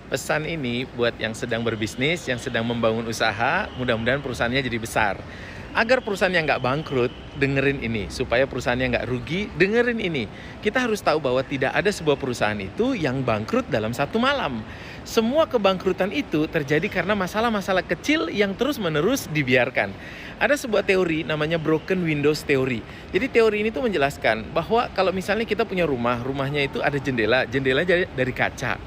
Pesan ini buat yang sedang berbisnis, yang sedang membangun usaha, mudah-mudahan perusahaannya jadi besar. Agar perusahaannya nggak bangkrut, dengerin ini. Supaya perusahaannya nggak rugi, dengerin ini. Kita harus tahu bahwa tidak ada sebuah perusahaan itu yang bangkrut dalam satu malam. Semua kebangkrutan itu terjadi karena masalah-masalah kecil yang terus-menerus dibiarkan. Ada sebuah teori namanya broken windows theory. Jadi teori ini tuh menjelaskan bahwa kalau misalnya kita punya rumah, rumahnya itu ada jendela, jendelanya dari kaca.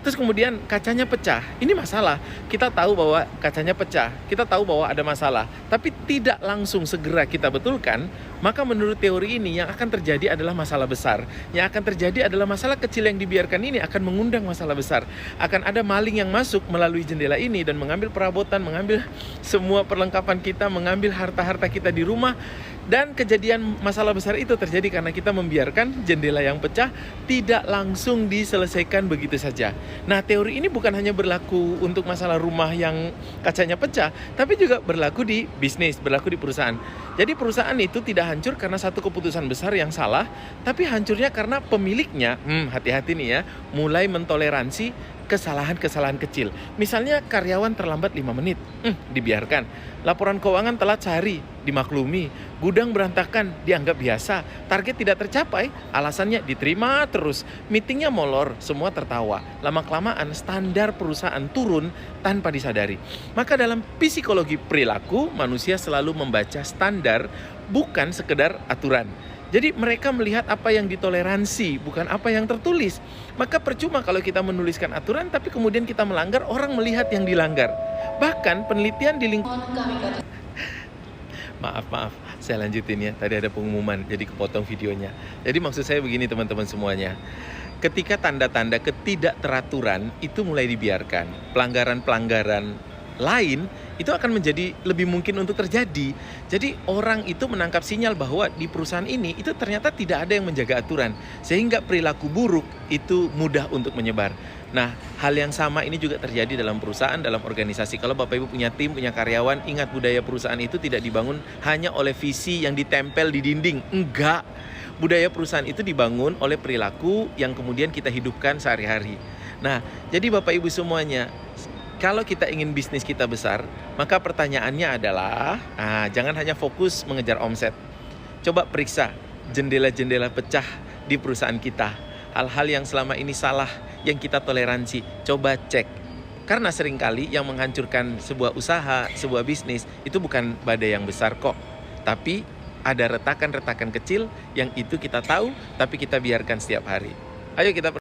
Terus kemudian kacanya pecah, ini masalah. Kita tahu bahwa kacanya pecah, kita tahu bahwa ada masalah, tapi tidak langsung segera kita betulkan, maka menurut teori ini yang akan terjadi adalah masalah besar. Yang akan terjadi adalah masalah kecil yang dibiarkan ini akan mengundang masalah besar. Akan ada maling yang masuk melalui jendela ini dan mengambil perabotan, mengambil semua perlengkapan kita, mengambil harta-harta kita di rumah. Dan kejadian masalah besar itu terjadi karena kita membiarkan jendela yang pecah tidak langsung diselesaikan begitu saja. Nah, teori ini bukan hanya berlaku untuk masalah rumah yang kacanya pecah, tapi juga berlaku di bisnis, berlaku di perusahaan. Jadi perusahaan itu tidak hancur karena satu keputusan besar yang salah, tapi hancurnya karena pemiliknya, hati-hati nih ya, mulai mentoleransi kesalahan-kesalahan kecil. Misalnya karyawan terlambat 5 menit, dibiarkan. Laporan keuangan telat sehari, dimaklumi. Gudang berantakan, dianggap biasa. Target tidak tercapai, alasannya diterima terus. Meetingnya molor, semua tertawa. Lama-kelamaan standar perusahaan turun tanpa disadari. Maka dalam psikologi perilaku, manusia selalu membaca standar bukan sekedar aturan. Jadi mereka melihat apa yang ditoleransi, bukan apa yang tertulis. Maka percuma kalau kita menuliskan aturan, tapi kemudian kita melanggar, orang melihat yang dilanggar. Bahkan penelitian di lingkungan... Maaf, saya lanjutin ya. Tadi ada pengumuman, jadi kepotong videonya. Jadi maksud saya begini teman-teman semuanya. Ketika tanda-tanda ketidakteraturan itu mulai dibiarkan, pelanggaran-pelanggaran lain itu akan menjadi lebih mungkin untuk terjadi. Jadi orang itu menangkap sinyal bahwa di perusahaan ini itu ternyata tidak ada yang menjaga aturan, sehingga perilaku buruk itu mudah untuk menyebar. Nah, hal yang sama ini juga terjadi dalam perusahaan, dalam organisasi. Kalau Bapak Ibu punya tim, punya karyawan, ingat budaya perusahaan itu tidak dibangun hanya oleh visi yang ditempel di dinding. Enggak. Budaya perusahaan itu dibangun oleh perilaku yang kemudian kita hidupkan sehari-hari. Nah, jadi Bapak Ibu semuanya, kalau kita ingin bisnis kita besar, maka pertanyaannya adalah, jangan hanya fokus mengejar omset. Coba periksa jendela-jendela pecah di perusahaan kita. Hal-hal yang selama ini salah, yang kita toleransi, coba cek. Karena seringkali yang menghancurkan sebuah usaha, sebuah bisnis, itu bukan badai yang besar kok. Tapi ada retakan-retakan kecil yang itu kita tahu, tapi kita biarkan setiap hari. Ayo kita